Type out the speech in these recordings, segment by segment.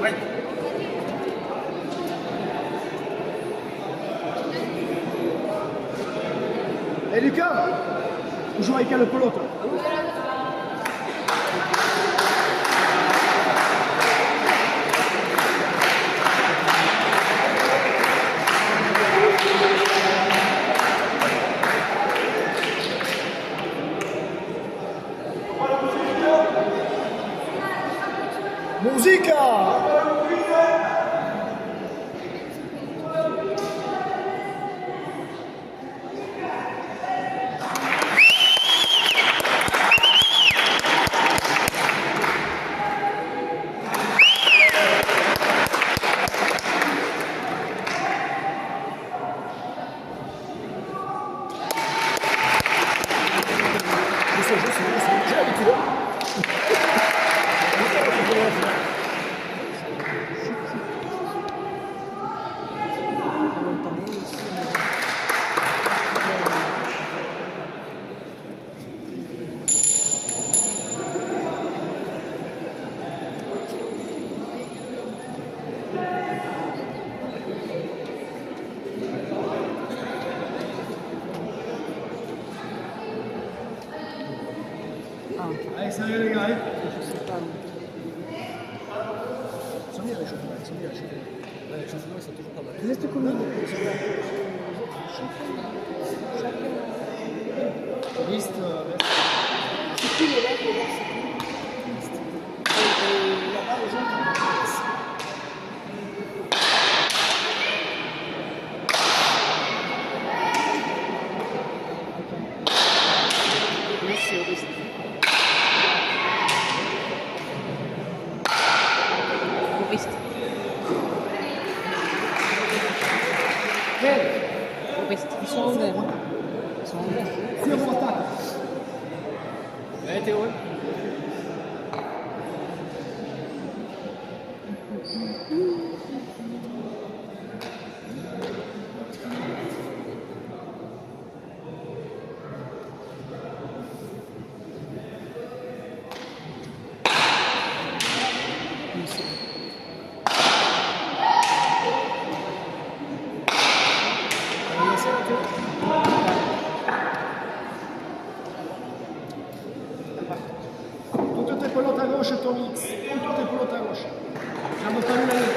Ouais. Et Lucas, tu joues avec quel polo toi? Musica! J'ai l'habitude. Allez, salut les gars. Je sais pas. Ils sont bien les championnats, ils sont bien les championnats. Ouais, les championnats, ils sont toujours pas mal. Vous êtes combien? Liste. C'est qui les là pour voir c'est qui? Là-bas, les gens oui, c'est Augustin. Augustin. Augustin. Ils sont en vert. Ils sont en vert. Zéro attaque. Ouais, Théo. Toutes tes pelotes à gauche, ton X. Toutes tes pelotes à gauche. J'en veux pas une allée.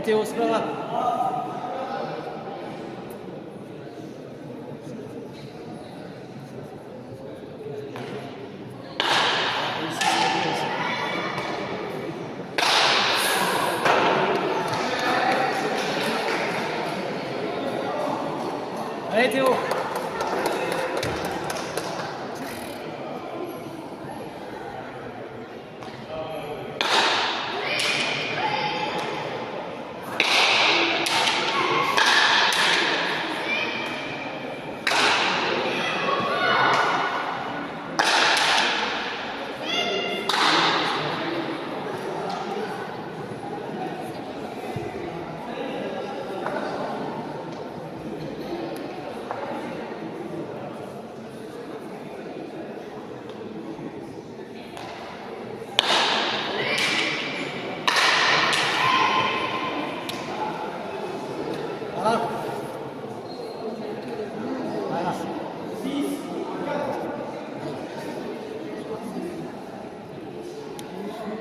Théo, c'est pas grave. Allez Théo.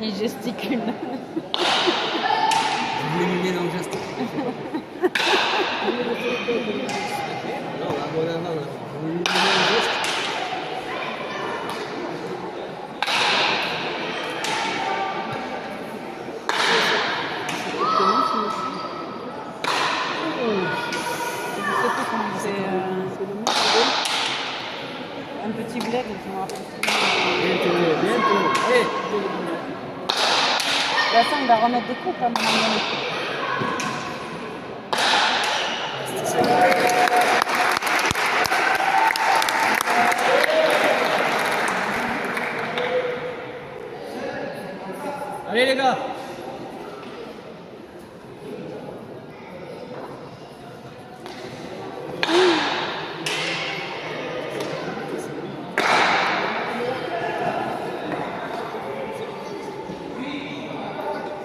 Il gesticule. Je voulais mimer dans le geste. Non, là, bon, là, je voulais mimer dans le geste. Un petit bled, je me rappelle. Bien Théo. Allez. De toute façon, il va remettre des coupes à un moment donné. Allez les gars.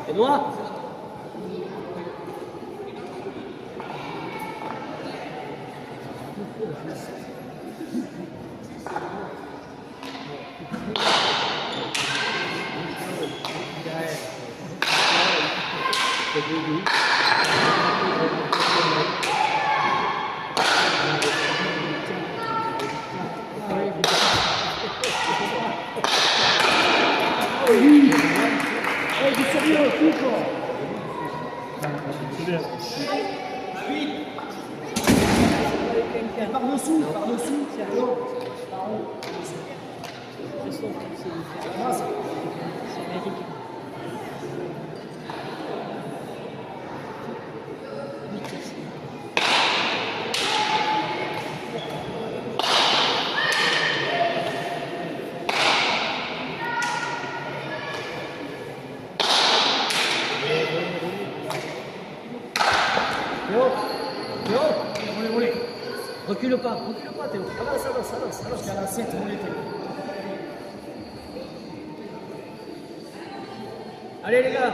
Benoît. Du sérieux, tout quoi. Par-dessous, par-dessous. Théo. Recule pas Théo. Avance, jusqu'à la 7, on était. Allez les gars.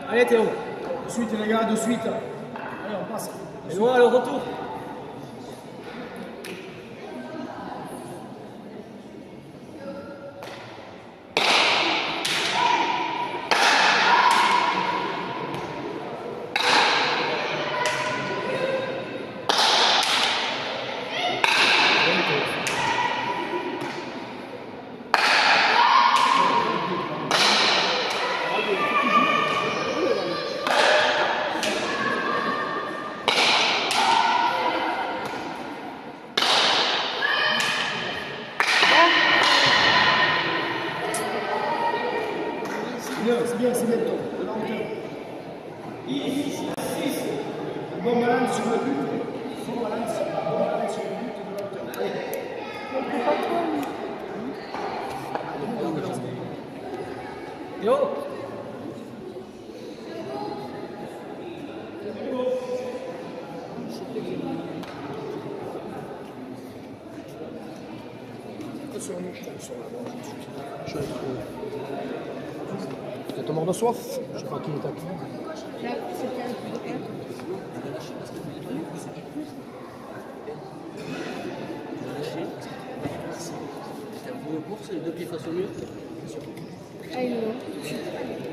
Allez Théo. De suite les gars, de suite. Allez, on passe. Benoît, le retour. C'est bien, Tom. De la hauteur. Bon balance sur le but. Bon balance sur le but de la hauteur. Allez. Théo. sur nous, sur la manche. Je vais trouver. Vous êtes mort de soif? Je sais pas qui est à qui. Là, c'était un peu. Une course, les deux pieds face au mur. Ah, il est long.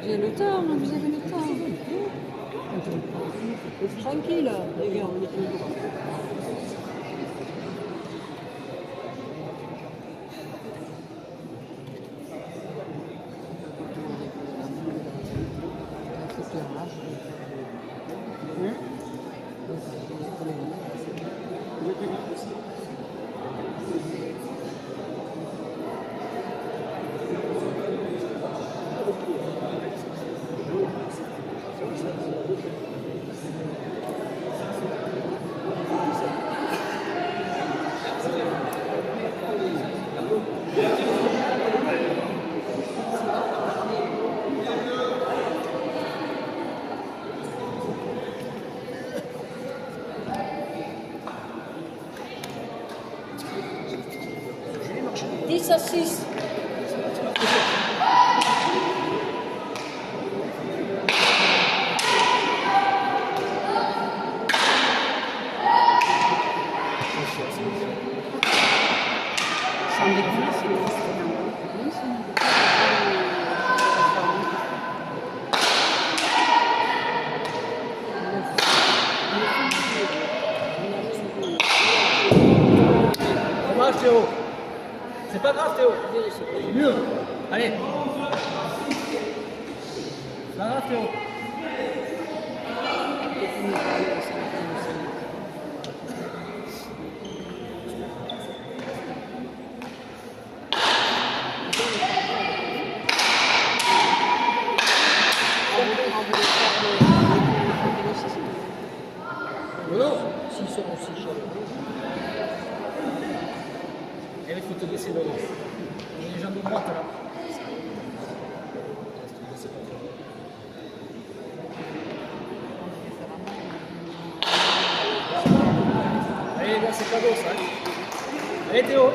Vous avez le temps, vous avez le temps. Tranquille, les gars. À 6. Dommage Théo. C'est pas grave Théo. Mieux. Allez. C'est pas grave Théo. Non. S'ils sont aussi chaleureux. Et il faut te laisser le dos. Les jambes droites là. Allez les gars, c'est cadeau ça. Allez Théo.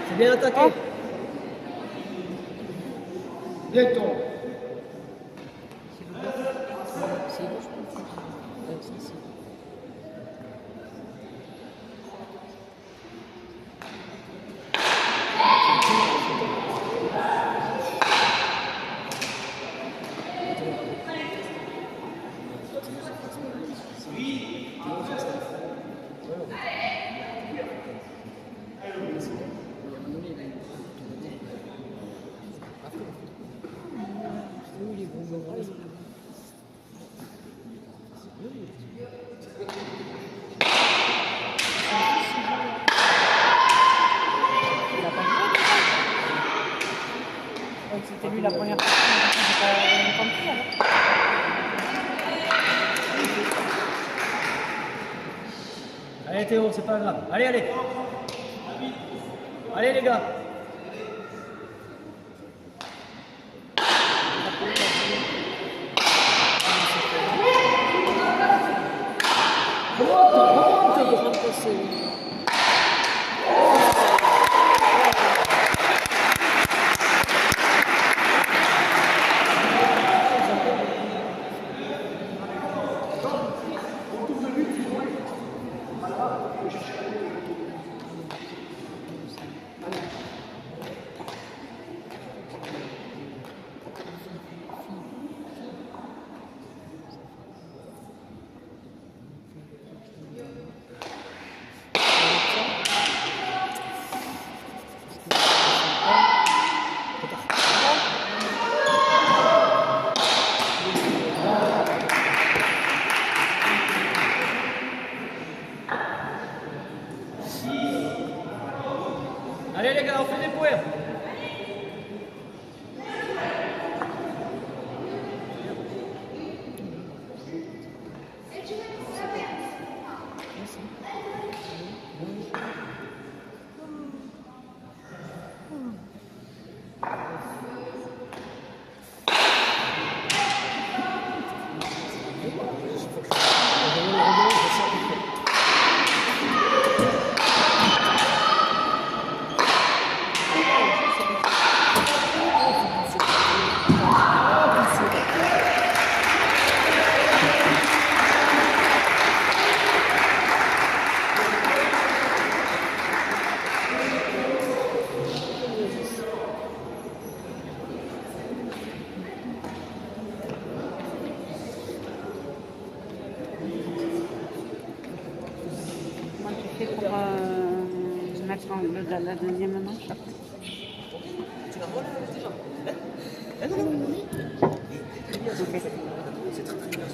C'est bien attaqué. Bientôt. C'était lui la première partie, j'ai pas compris alors. Allez Théo, c'est pas grave. Allez, allez. Allez les gars. Allez les gars, on fait des points. Comment tu fais pour mettre la deuxième manche après? Tu la vois là déjà? C'est très très bien.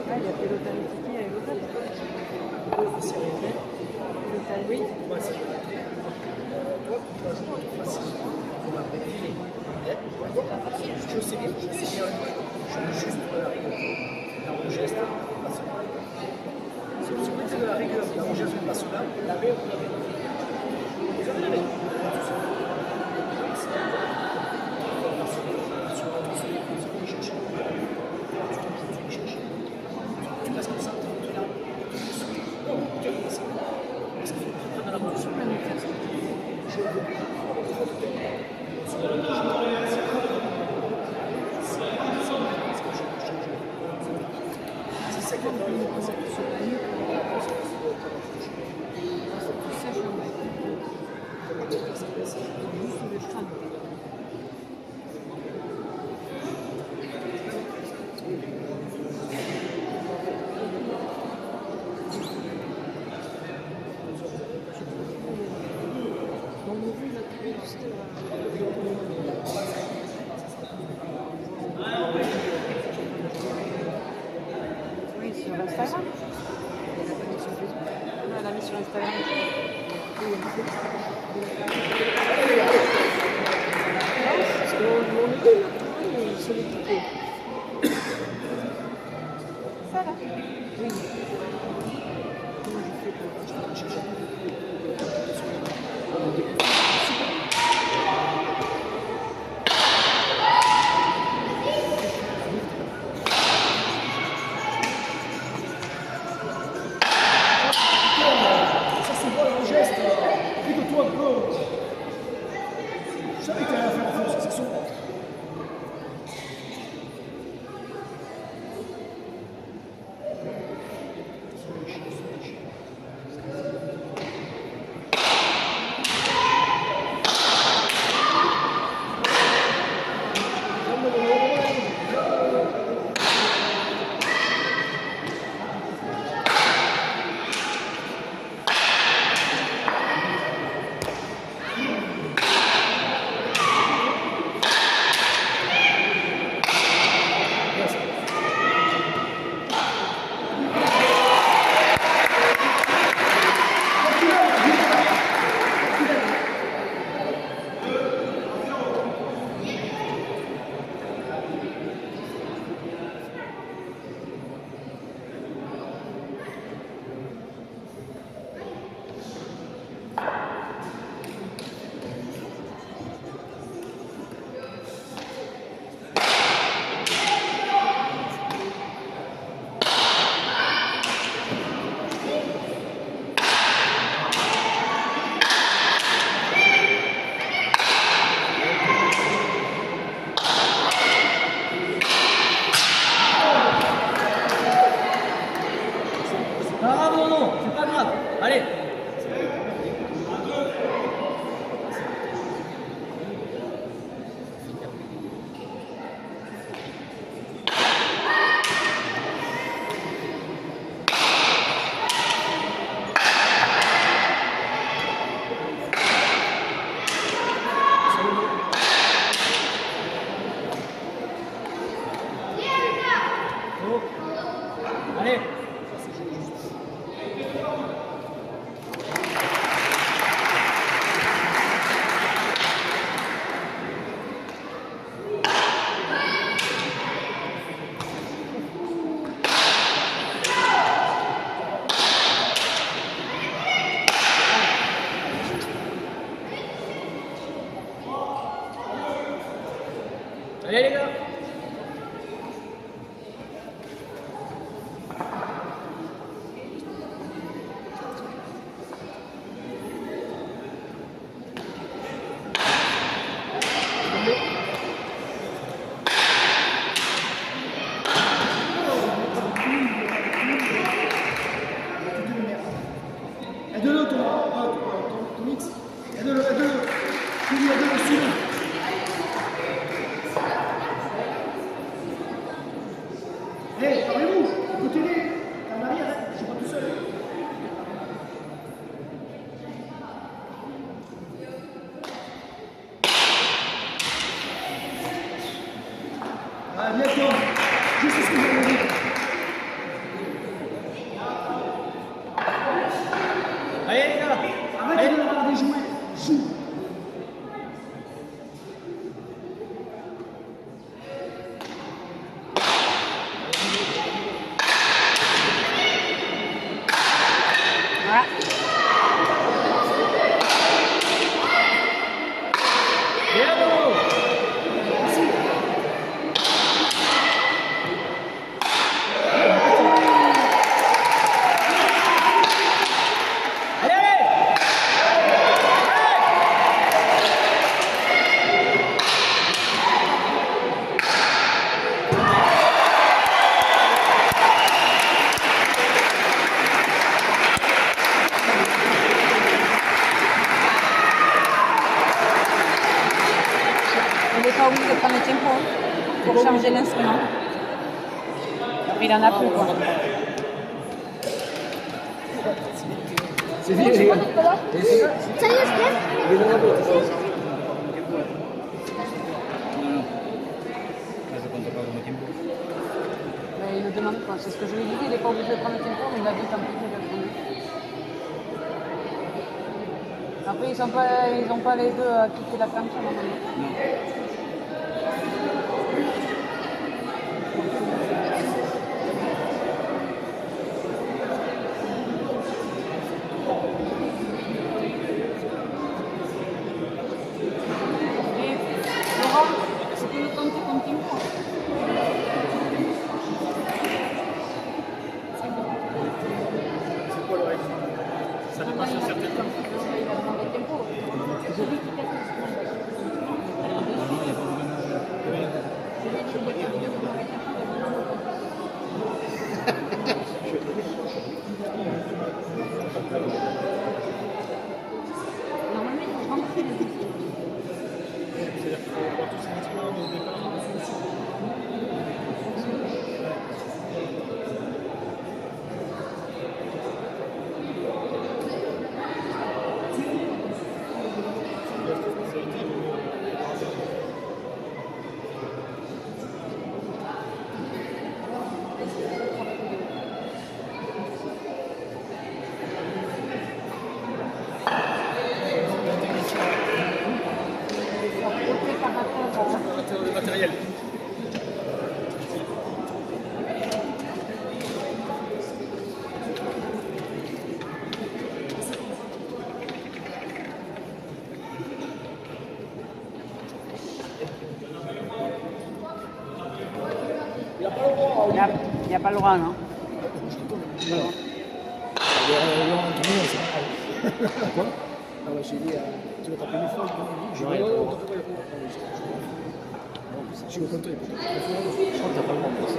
Ah, il y a pilotage ici et l'hôtel. Oui. Je sais bien, je sais bien. Je veux juste de la rigueur. La geste, pas cela. Si vous mettez de la rigueur, la geste, pas cela, la baie, vous l'avez. Vous avez la baie. Tu passes comme ça, tu es là. Non, tu es comme ça. Parce qu'il faut que tu prennes la position. Je c'est ça que Oui, sur Instagram. Non, elle a mis sur Instagram. Parce qu'on était là, celui qui peut. Ça là. Oui. Comment je fais pour... ça se voit dans le geste. Pique-toi un peu. Je savais que tu allais la faire en fond, c'est sûr. Aide-le, aide-le. Julie, aide-le, suis-le. Hé, parlez-vous. Écoutez-les. T'es en arrière, hein. Je suis pas tout seul. Ah, viens, Tom. Juste ce que j'avais dit. Allez les gars. Arrête de leur des jouets. Joue. Voilà. Bien Nono. Allez, allez. Il n'est pas obligé de prendre le tempo pour changer l'instrument. Il en a plus quoi. C'est fini les gars. Ça y est, Steph? Il est dans la boîte. Mais il ne demande pas. C'est ce que je lui ai dit. Il n'est pas obligé de prendre le tempo, mais il a dit tant pis, je vais le prendre. Après, ils n'ont pas les deux à quitter la planche normalement. Et Laurent, est-ce que tu veux tenter ton tempo? C'est quoi le règle? Ça dépasse un certain temps. Il a demandé le tempo. C'est lui qui casse l'instrument. Normalement, il faut remporter les outils. C'est-à-dire qu'il faut avoir tous ces instruments au départ. Le matériel. Il n'y a pas le droit, non? Quoi? Ah ouais, j'ai dit, tu vas taper une fois, je vais non, t'as pas le droit. Je vais compter. Je crois que t'as pas le droit pour ça.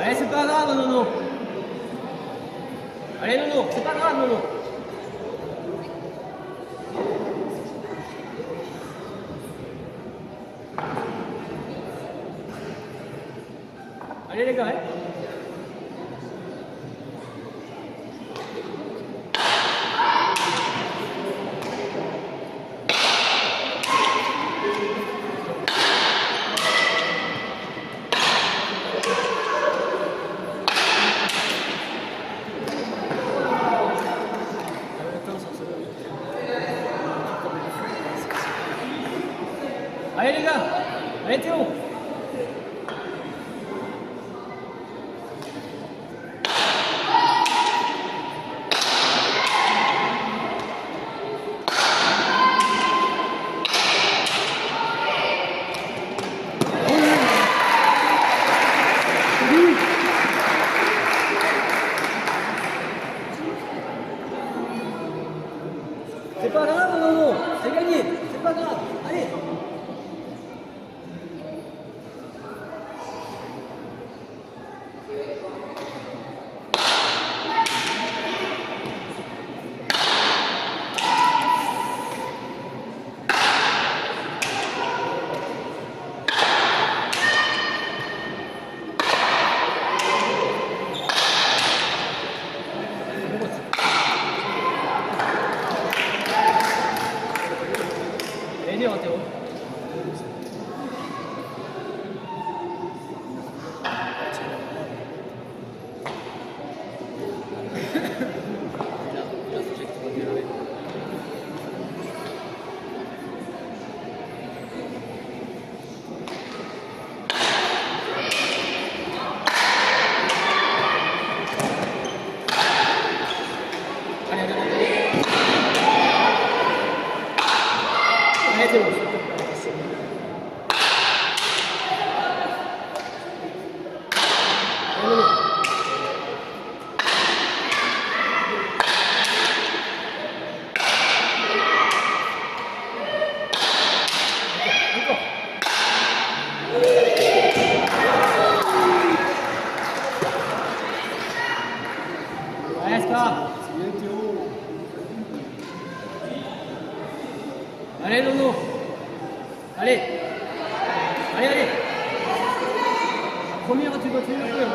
Allez, c'est pas grave, Nono. Allez, Nono, c'est pas grave, Nono. Allez, les gars, hein. première, tu vas te faire peur.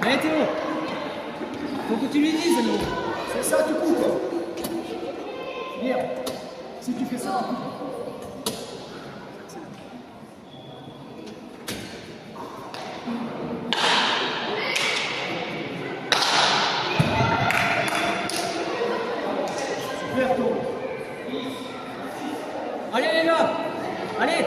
Allez Théo, faut que tu lui dises le mot. C'est ça, tu coupes. Bien. Si tu fais ça, tu coupes. Super, Théo. Allez les gars, allez.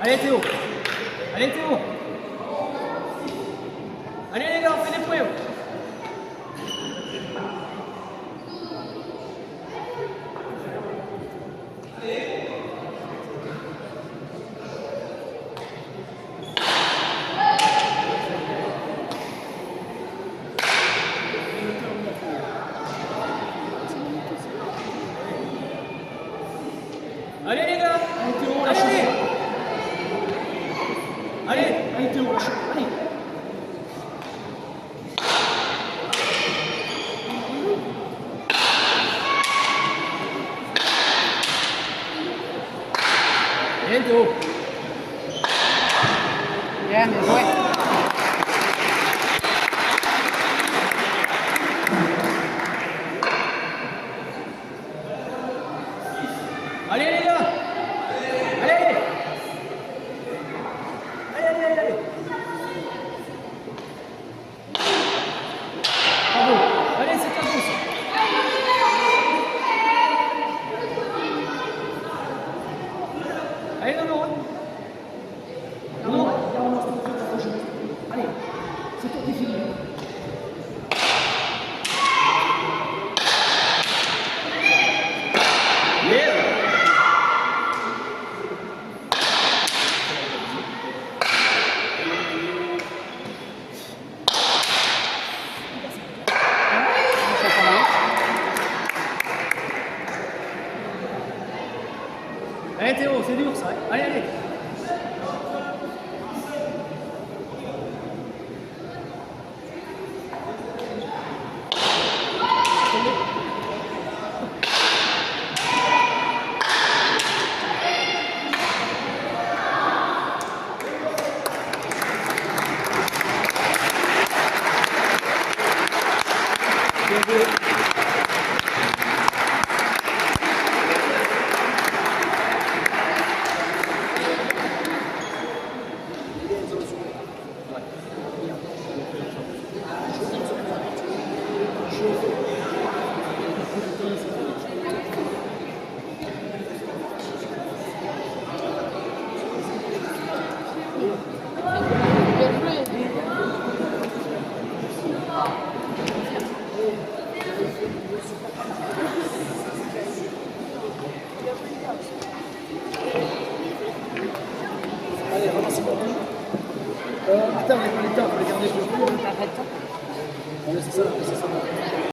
Allez Théo. Allez Théo. Allez les gars, on fait des points. Allez les gars. Allez, Théo, Allez. lâche. Allez. Allez, Théo, lâche. Allez. Bien Théo. Bien, bien joué. Allez les gars. Allez. Allez, allez, allez, allez. Bravo. Allez, c'est à vous ça. Allez, non, non. Non. Allez, c'est toi qui finis. Bien. Allez Théo, c'est dur ça. Allez, allez. Bien joué. Bien joué. Allez, ramassez-moi tout. Attends, on n'a pas le temps, on va les garder sur le coup. Arrête. Allez, c'est ça, c'est ça.